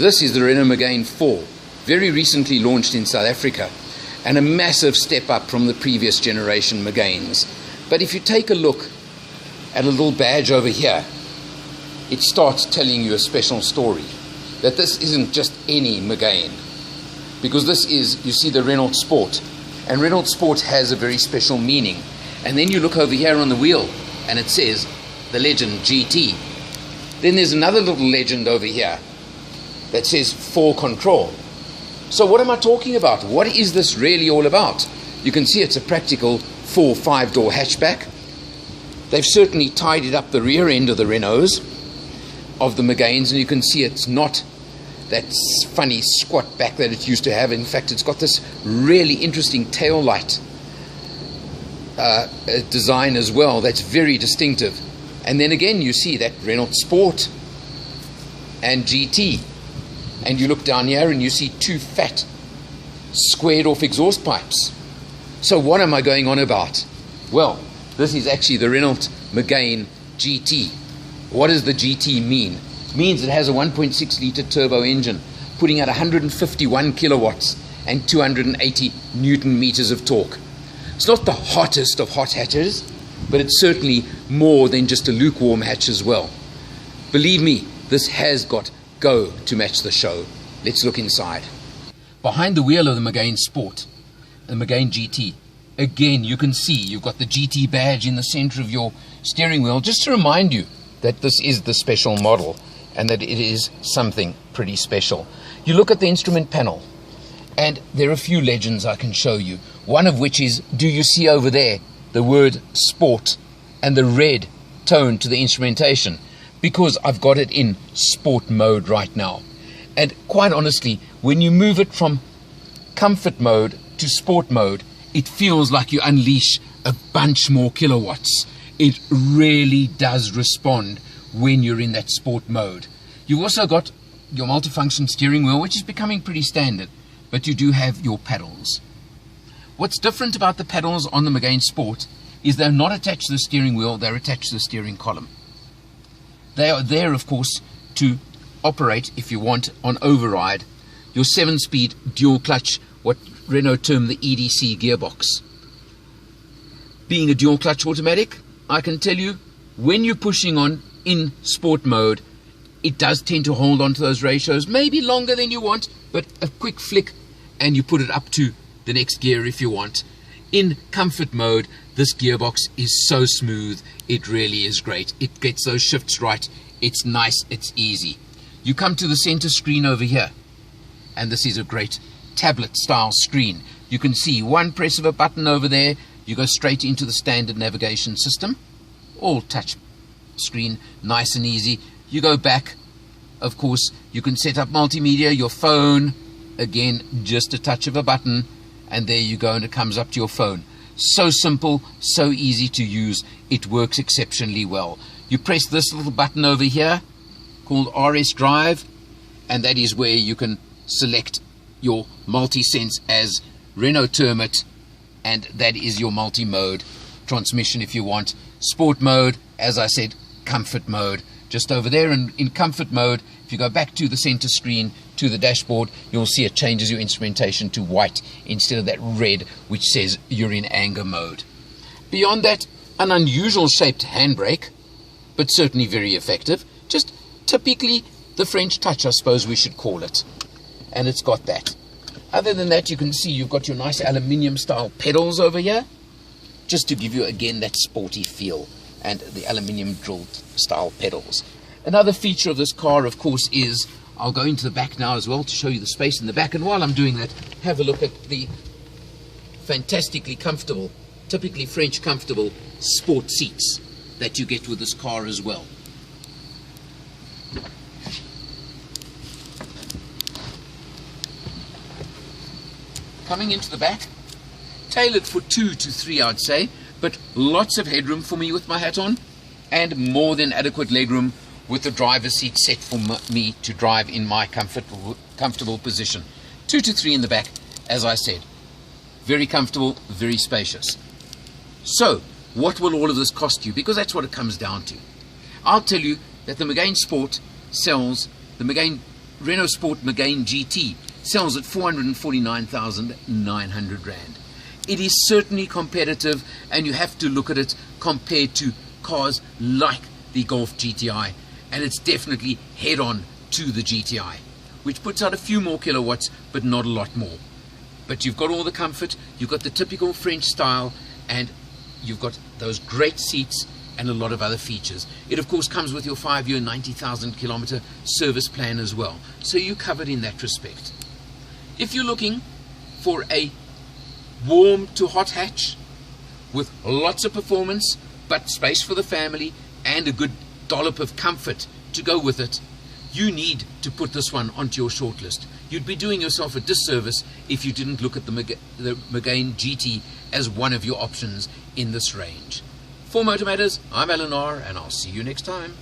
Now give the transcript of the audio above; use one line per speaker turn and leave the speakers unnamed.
This is the Renault Megane 4, very recently launched in South Africa, and a massive step up from the previous generation Meganes. But if you take a look at a little badge over here, it starts telling you a special story. That this isn't just any Megane, because this is, you see, the Renault Sport, and Renault Sport has a very special meaning. And then you look over here on the wheel and it says the legend GT. Then there's another little legend over here that says 4 Control. So what am I talking about? What is this really all about? You can see it's a practical 4-5-door hatchback. They've certainly tidied up the rear end of the Renaults, of the Meganes, and you can see it's not that funny squat back that it used to have. In fact, it's got this really interesting tail light design as well that's very distinctive. And then again you see that Renault Sport and GT, and you look down here and you see 2 fat squared off exhaust pipes. So what am I going on about? Well, this is actually the Renault Megane GT. What does the GT mean? It means it has a 1.6 litre turbo engine putting out 151 kilowatts and 280 newton meters of torque. It's not the hottest of hot hatches, but it's certainly more than just a lukewarm hatch as well. Believe me, this has got go to match the show. Let's look inside. Behind the wheel of the Megane Sport, the Megane GT, again you can see you've got the GT badge in the center of your steering wheel, just to remind you that this is the special model and that it is something pretty special. You look at the instrument panel, and there are a few legends I can show you. One of which is, do you see over there the word Sport and the red tone to the instrumentation? Because I've got it in sport mode right now. And quite honestly, when you move it from comfort mode to sport mode, it feels like you unleash a bunch more kilowatts. It really does respond when you're in that sport mode. You've also got your multifunction steering wheel, which is becoming pretty standard, but you do have your pedals. What's different about the pedals on the Megane Sport is they're not attached to the steering wheel, they're attached to the steering column. They are there, of course, to operate, if you want, on override, your 7-speed dual clutch, what Renault term the EDC gearbox. Being a dual clutch automatic, I can tell you, when you're pushing on in sport mode, it does tend to hold on to those ratios, maybe longer than you want, but a quick flick and you put it up to the next gear if you want. In comfort mode, this gearbox is so smooth, it really is great. It gets those shifts right, it's nice, it's easy. You come to the center screen over here, and this is a great tablet style screen. You can see one press of a button over there, you go straight into the standard navigation system, all touch screen, nice and easy. You go back, of course, you can set up multimedia, your phone, again, just a touch of a button, and there you go, and it comes up to your phone. So simple, so easy to use, it works exceptionally well. You press this little button over here called RS Drive, and that is where you can select your multi-sense as Renault term it, and that is your multi-mode transmission if you want. Sport mode, as I said, comfort mode, just over there. And in comfort mode, if you go back to the center screen, to the dashboard, you'll see it changes your instrumentation to white instead of that red which says you're in anger mode. Beyond that, an unusual shaped handbrake, but certainly very effective. Just typically the French touch, I suppose we should call it. And it's got that. Other than that, you can see you've got your nice aluminium style pedals over here, just to give you again that sporty feel, and the aluminium drilled style pedals. Another feature of this car, of course, is, I'll go into the back now as well to show you the space in the back, and while I'm doing that, have a look at the fantastically comfortable, typically French comfortable sport seats that you get with this car as well. Coming into the back, tailored for 2 to 3 I'd say, but lots of headroom for me with my hat on, and more than adequate legroom with the driver's seat set for me to drive in my comfortable position. 2 to 3 in the back, as I said. Very comfortable, very spacious. So, what will all of this cost you? Because that's what it comes down to. I'll tell you that the Megane Sport sells, the Megane Renault Sport Megane GT sells at 449,900 Rand. It is certainly competitive, and you have to look at it compared to cars like the Golf GTI, and it's definitely head on to the GTI, which puts out a few more kilowatts but not a lot more. But you've got all the comfort, you've got the typical French style, and you've got those great seats and a lot of other features. It of course comes with your 5-year 90,000 kilometer service plan as well, so you're covered in that respect. If you're looking for a warm to hot hatch with lots of performance but space for the family and a good dollop of comfort to go with it, you need to put this one onto your shortlist. You'd be doing yourself a disservice if you didn't look at the Megane GT as one of your options in this range. For Motor Matters, I'm Alan R, and I'll see you next time.